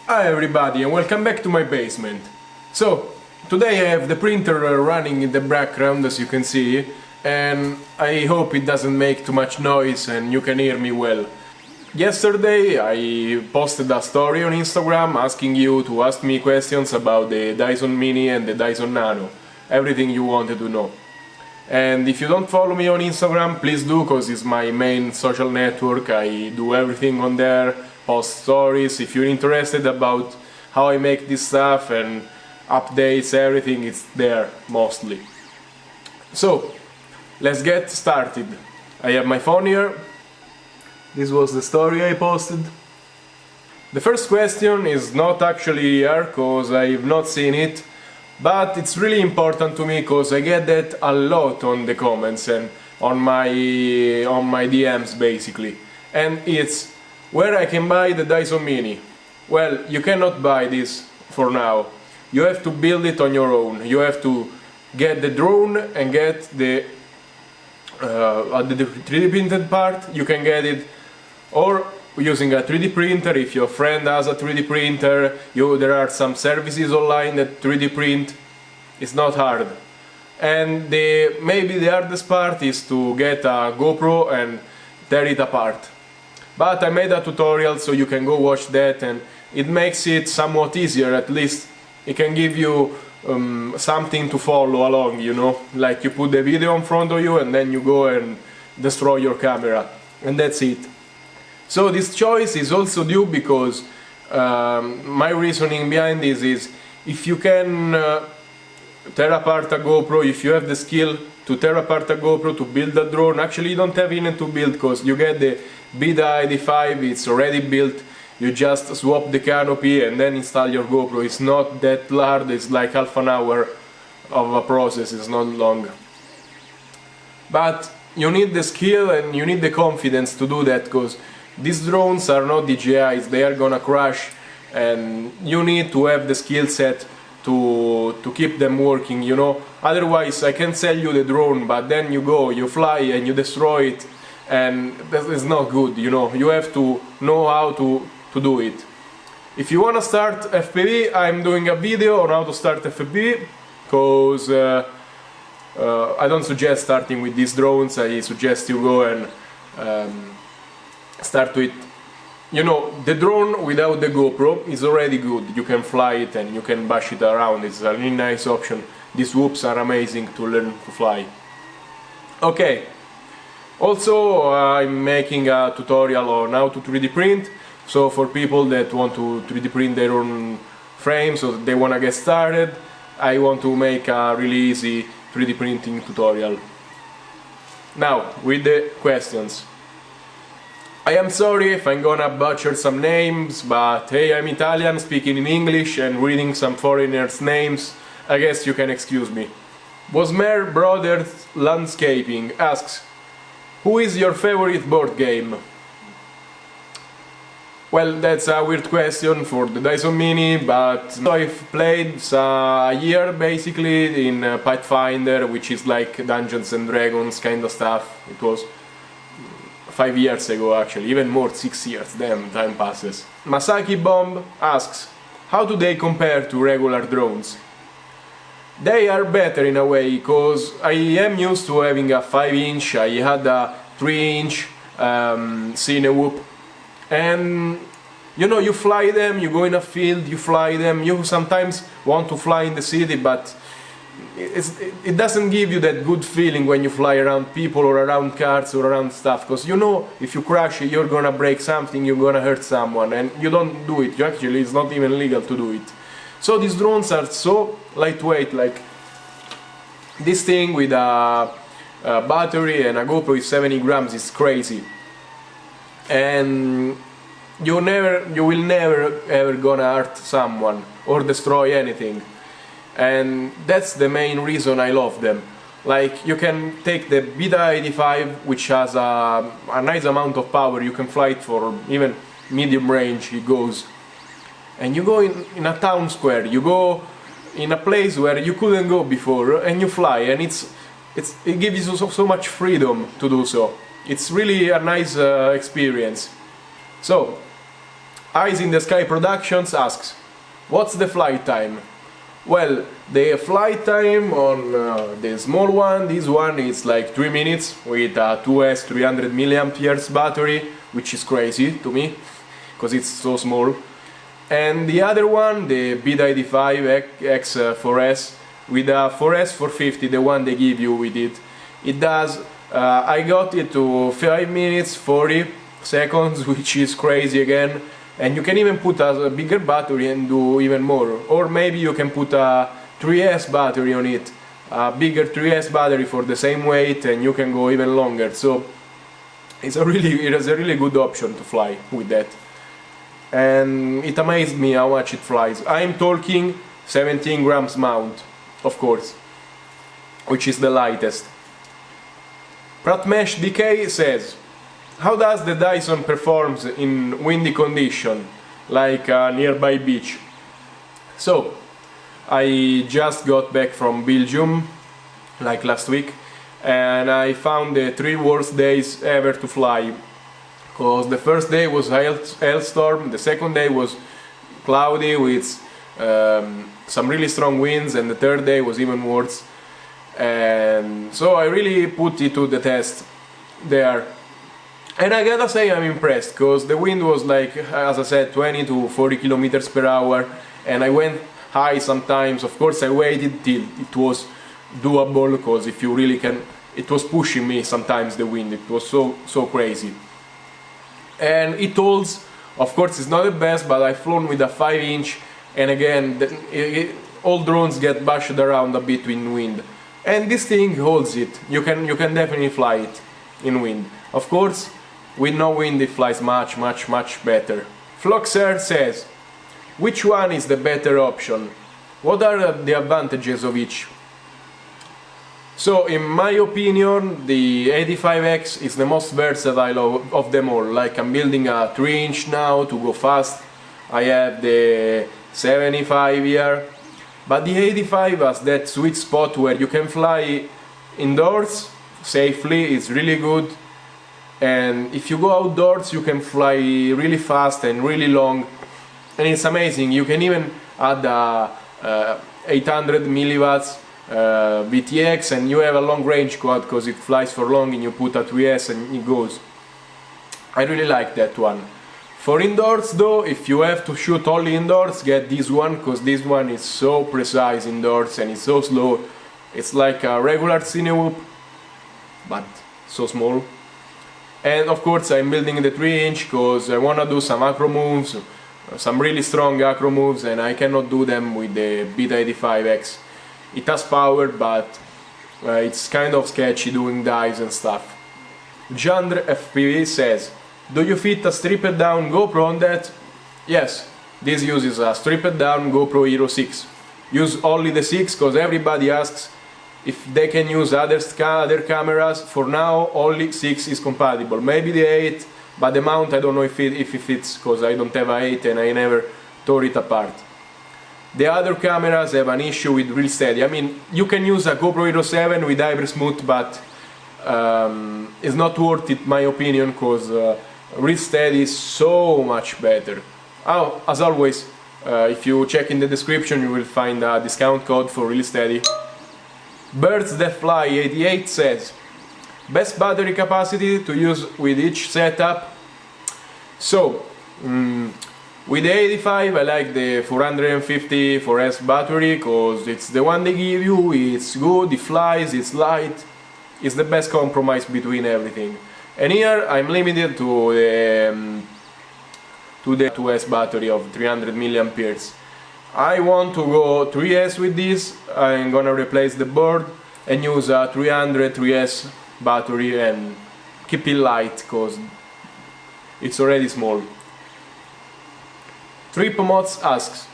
Hi everybody and welcome back to my basement. So, today I have the printer running in the background as you can see, and I hope it doesn't make too much noise and you can hear me well. Yesterday I posted a story on Instagram asking you to ask me questions about the Dyson Mini and the Dyson Nano, everything you wanted to know. And if you don't follow me on Instagram, please do, because it's my main social network. I do everything on there, post stories. If you're interested about how I make this stuff and updates, everything, it's there mostly. So, let's get started. I have my phone here. This was the story I posted. The first question is not actually here, because I've not seen it. But it's really important to me because I get that a lot on the comments and on my DMs basically. And it's where I can buy the Dyson Mini. Well, you cannot buy this for now. You have to build it on your own. You have to get the drone and get the 3D printed part. You can get it or using a 3D printer if your friend has a 3D printer. There are some services online that 3D print. It's not hard. And maybe the hardest part is to get a GoPro and tear it apart. But I made a tutorial so you can go watch that, and it makes it somewhat easier. At least it can give you something to follow along, you know, like you put the video in front of you and then you go and destroy your camera, and that's it. So this choice is also due because my reasoning behind this is if you can tear apart a GoPro, if you have the skill to tear apart a GoPro to build a drone, actually you don't have even to build because you get the Bida 85, it's already built, you just swap the canopy and then install your GoPro. It's not that hard, it's like half an hour of a process, it's not long. But you need the skill and you need the confidence to do that, because these drones are not DJIs, they are gonna crash, and you need to have the skill set to keep them working, you know. Otherwise I can sell you the drone, but then you go, you fly and you destroy it, and that is not good, you know. You have to know how to do it. If you wanna start FPV, I'm doing a video on how to start FPV, because I don't suggest starting with these drones. I suggest you go and start with, you know, the drone without the GoPro is already good. You can fly it and you can bash it around. It's a really nice option. These whoops are amazing to learn to fly. Okay, also I'm making a tutorial on how to 3D print. So for people that want to 3D print their own frames or they want to get started, I want to make a really easy 3D printing tutorial. Now, with the questions. I am sorry if I'm gonna butcher some names, but hey, I'm Italian, speaking in English and reading some foreigners' names. I guess you can excuse me. Bosmer Brothers Landscaping asks, who is your favorite board game? Well, that's a weird question for the Dyson Mini, but I've played a year basically in Pathfinder, which is like Dungeons and Dragons kind of stuff. It was 5 years ago actually, even more, 6 years, damn, time passes. Masaki Bomb asks, how do they compare to regular drones? They are better in a way, because I am used to having a 5-inch, I had a 3-inch Cinewhoop, and you know, you fly them, you go in a field, you fly them, you sometimes want to fly in the city, but it doesn't give you that good feeling when you fly around people or around cars or around stuff, because you know if you crash it, you're gonna break something, you're gonna hurt someone, and you don't do it. Actually, it's not even legal to do it. So these drones are so lightweight, like this thing with a battery and a GoPro is 70 grams, it's crazy. And you will never ever gonna hurt someone or destroy anything. And that's the main reason I love them. Like, you can take the Bida 85, which has a nice amount of power, you can fly it for even medium range, it goes. And you go in a town square, you go in a place where you couldn't go before, and you fly, and it gives you so much freedom to do so. It's really a nice experience. So, Eyes in the Sky Productions asks, what's the flight time? Well, the flight time on the small one, this one is like 3 minutes with a 2S 300 mAh battery, which is crazy to me, because it's so small. And the other one, the BID5X4S, with a 4S 450, the one they give you with it, it does, I got it to 5 minutes 40 seconds, which is crazy again. And you can even put a bigger battery and do even more. Or maybe you can put a 3S battery on it, a bigger 3S battery for the same weight, and you can go even longer. So it is a really good option to fly with that. And it amazed me how much it flies. I'm talking 17 grams mount, of course, which is the lightest. Pratmesh DK says, how does the Dyson performs in windy condition, like a nearby beach? So, I just got back from Belgium, like last week, and I found the 3 worst days ever to fly. Because the first day was hailstorm, the second day was cloudy with some really strong winds, and the third day was even worse. And so I really put it to the test there. And I gotta say I'm impressed, because the wind was like, as I said, 20 to 40 kilometers per hour, and I went high sometimes. Of course I waited till it was doable, because if you really can, it was pushing me sometimes, the wind, it was so crazy. And it holds, of course it's not the best, but I've flown with a 5-inch, and again, all drones get bashed around a bit in wind. And this thing holds it, you can definitely fly it in wind. Of course, with no wind it flies much better. Floxer says, which one is the better option? What are the advantages of each? So, in my opinion, the 85X is the most versatile of them all. Like, I'm building a 3-inch now to go fast. I have the 75 here. But the 85 has that sweet spot where you can fly indoors safely, it's really good. And if you go outdoors you can fly really fast and really long, and it's amazing. You can even add 800 milliwatts VTX, and you have a long range quad because it flies for long, and you put a 3S and it goes. I really like that one. For indoors though, if you have to shoot only indoors, get this one, because this one is so precise indoors and it's so slow. It's like a regular Cinewhoop, but so small. And of course I'm building the 3-inch because I wanna do some acro moves, some really strong acro moves, and I cannot do them with the Beta85X. It has power, but it's kind of sketchy doing dives and stuff. Jandr FPV says, do you fit a stripped down GoPro on that? Yes, this uses a stripped down GoPro Hero 6. Use only the 6 because everybody asks if they can use other cameras. For now only 6 is compatible, maybe the 8, but the mount I don't know if it fits, because I don't have a 8 and I never tore it apart. The other cameras have an issue with ReelSteady. I mean, you can use a GoPro Hero 7 with Hypersmooth, but it's not worth it, my opinion, because ReelSteady is so much better. Oh, as always, if you check in the description you will find a discount code for ReelSteady. Birds That Fly 88 says, best battery capacity to use with each setup. So, with the 85 I like the 450 4S battery because it's the one they give you, it's good, it flies, it's light, it's the best compromise between everything. And here I'm limited to the 2S battery of 300 milliamperes. I want to go 3S with this. I'm gonna replace the board and use a 300 3S battery and keep it light because it's already small. Tripomots asks,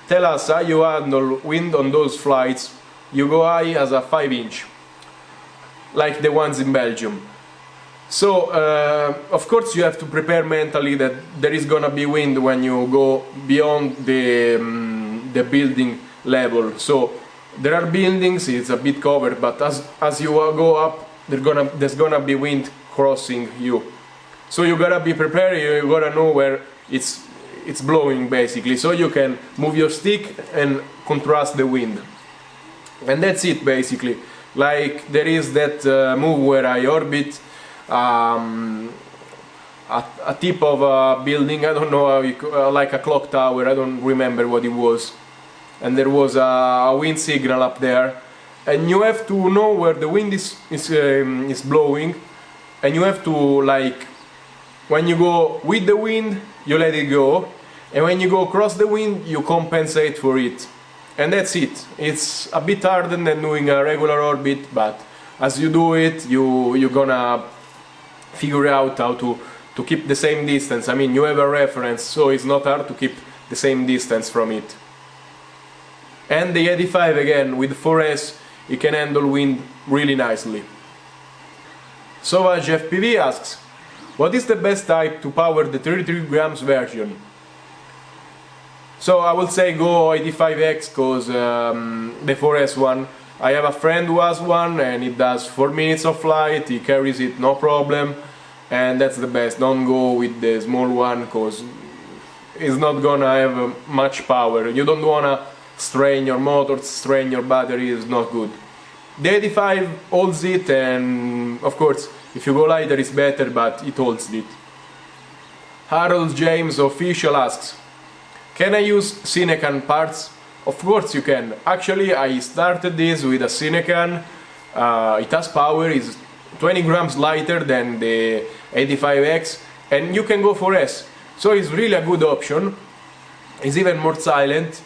tell us how you handle wind on those flights. You go high as a 5-inch, like the ones in Belgium. So, of course you have to prepare mentally that there is gonna be wind when you go beyond the building level. So, there are buildings, it's a bit covered, but as you go up, there's gonna be wind crossing you. So you gotta be prepared, you gotta know where it's it's blowing basically, so you can move your stick and contrast the wind. And that's it basically. Like there is that move where I orbit a tip of a building, I don't know how like a clock tower, I don't remember what it was. And there was a wind signal up there, and you have to know where the wind is blowing, and you have to, like, when you go with the wind you let it go, and when you go across the wind you compensate for it. And that's it. It's a bit harder than doing a regular orbit, but as you do it you're gonna figure out how to keep the same distance. I mean, you have a reference, so it's not hard to keep the same distance from it. And the 85 again, with 4S, it can handle wind really nicely. Sauvage FPV asks, what is the best type to power the 33 grams version? So I will say go 85X, cause the 4S one, I have a friend who has one and it does 4 minutes of flight, he carries it no problem, and that's the best. Don't go with the small one, cause it's not gonna have much power. You don't wanna strain your motor, strain your battery, is not good. The 85 holds it, and of course if you go lighter it's better, but it holds it. Harold James Official asks, can I use Cinecan parts? Of course you can. Actually I started this with a Cinecan, it has power, it's 20 grams lighter than the 85X, and you can go for S. So it's really a good option. It's even more silent,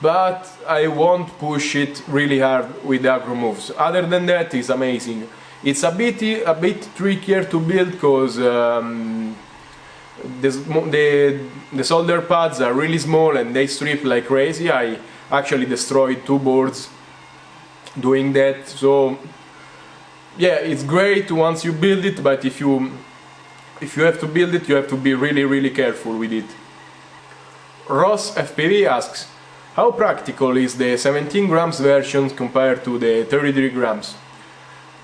but I won't push it really hard with the acro moves. Other than that, it's amazing. It's a bit trickier to build, because the solder pads are really small and they strip like crazy. I actually destroyed 2 boards doing that. So yeah, it's great once you build it, but if you have to build it, you have to be really careful with it. Ross FPV asks, how practical is the 17 grams version compared to the 33 grams?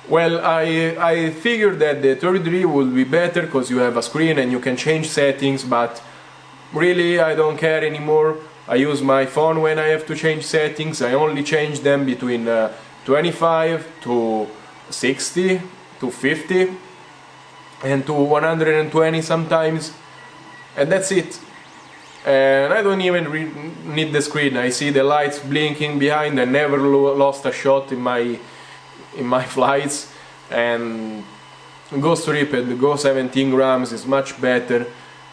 Well, I figured that the 33 would be better because you have a screen and you can change settings, but really I don't care anymore. I use my phone when I have to change settings. I only change them between 25 to 60 to 50 and to 120 sometimes, and that's it. And I don't even need the screen. I see the lights blinking behind. I never lost a shot in my flights, and go strip it, go 17 grams is much better.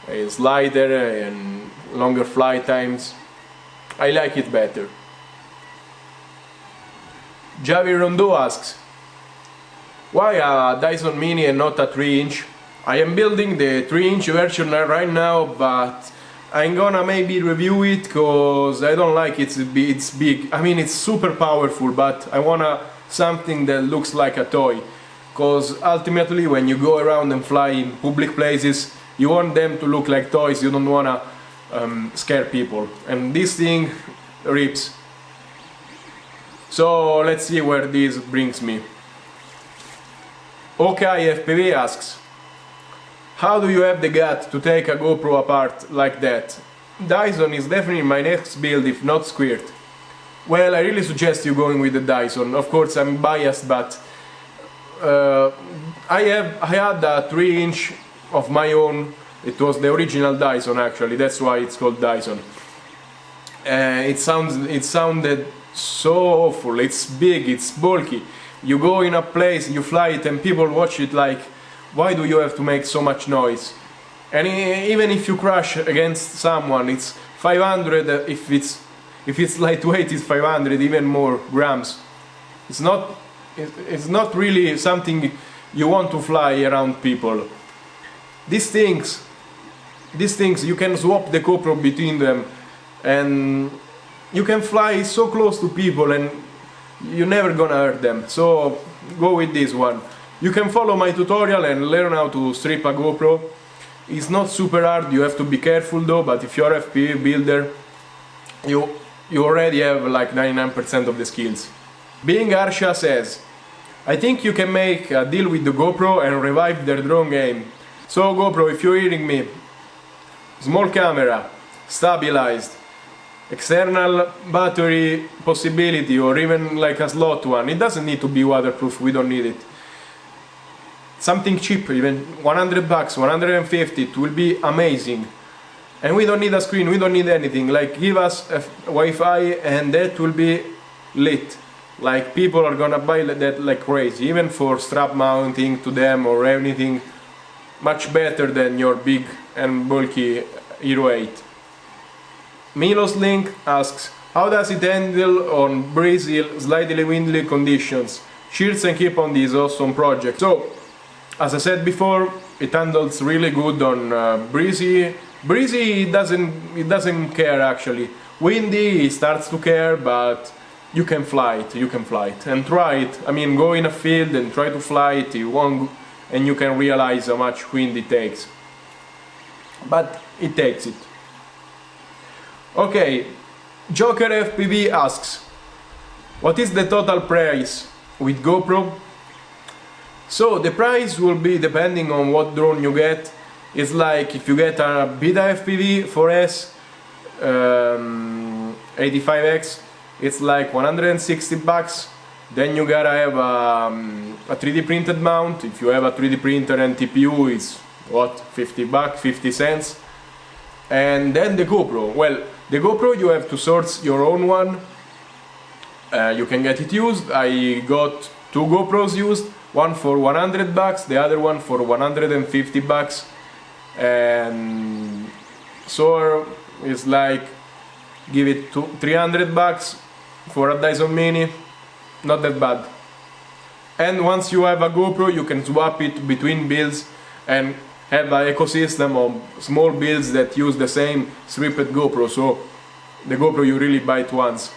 It's lighter and longer flight times. I like it better. Javi Rondo asks, why a Dyson Mini and not a 3-inch? I am building the 3-inch version right now, but I'm gonna maybe review it because I don't like it's big. I mean, it's super powerful, but I wanna something that looks like a toy, because ultimately when you go around and fly in public places you want them to look like toys. You don't wanna scare people, and this thing rips. So let's see where this brings me. Okay FPV asks, how do you have the gut to take a GoPro apart like that? Dyson is definitely my next build, if not Squirt. Well, I really suggest you going with the Dyson. Of course I'm biased, but I had a 3-inch of my own. It was the original Dyson actually, that's why it's called Dyson. It sounded so awful. It's big, it's bulky. You go in a place, you fly it, and people watch it like, why do you have to make so much noise? And even if you crash against someone, it's 500. If it's lightweight, it's 500, even more grams. It's not really something you want to fly around people. These things you can swap the GoPro between them, and you can fly so close to people and you're never gonna hurt them. So go with this one. You can follow my tutorial and learn how to strip a GoPro. It's not super hard, you have to be careful though, but if you're a FPV builder, you already have like 99% of the skills. Being Arsha says, I think you can make a deal with the GoPro and revive their drone game. So GoPro, if you're hearing me, small camera, stabilized, external battery possibility, or even like a slot one. It doesn't need to be waterproof, we don't need it. Something cheap, even 100 bucks, 150, it will be amazing. And we don't need a screen, we don't need anything. Like, give us a Wi-Fi and that will be lit. Like, people are gonna buy that like crazy, even for strap mounting to them or anything. Much better than your big and bulky Hero 8. Milos Link asks, how does it handle on breezy, slightly windy conditions? Cheers and keep on this awesome project. So, as I said before, it handles really good on breezy. Breezy, it doesn't care actually. Windy, it starts to care, but you can fly it, and try it. I mean, go in a field and try to fly it, you won't, and you can realize how much wind it takes. But it takes it. Okay, Joker FPV asks, what is the total price with GoPro? So the price will be depending on what drone you get. It's like if you get a Beta FPV 4S 85X, it's like 160 bucks. Then you gotta have a 3D printed mount. If you have a 3D printer and TPU, it's what, 50 bucks, 50 cents. And then the GoPro. Well, the GoPro you have to source your own one. You can get it used. I got 2 GoPros used. One for 100 bucks, the other one for 150 bucks. And so it's like, give it 300 bucks for a Dyson Mini. Not that bad. And once you have a GoPro, you can swap it between builds and have an ecosystem of small builds that use the same stripped GoPro, so the GoPro you really buy it once.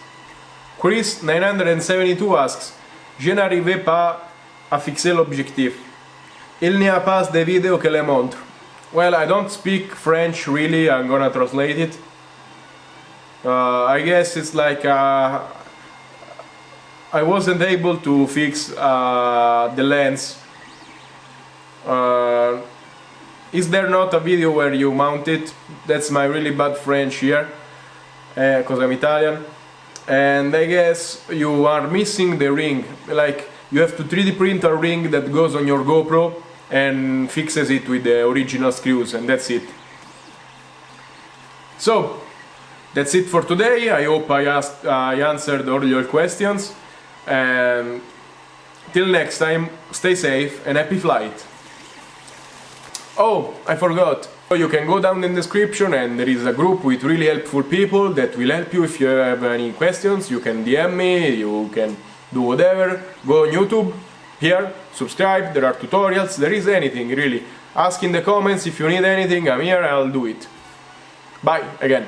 Chris 972 asks, je n'arrivais pas à fixer l'objectif. Il n'y a pas de vidéo que le montre. Well, I don't speak French really, I'm gonna translate it. I guess it's like I wasn't able to fix the lens. Is there not a video where you mount it? That's my really bad French here, because I'm Italian. And I guess you are missing the ring. Like, you have to 3D print a ring that goes on your GoPro and fixes it with the original screws, and that's it. So, that's it for today. I hope I answered all your questions. And till next time, stay safe and happy flight. Oh, I forgot. You can go down in the description and there is a group with really helpful people that will help you if you have any questions. You can DM me, you can do whatever. Go on YouTube, here, subscribe, there are tutorials, there is anything really. Ask in the comments if you need anything, I'm here, I'll do it. Bye, again.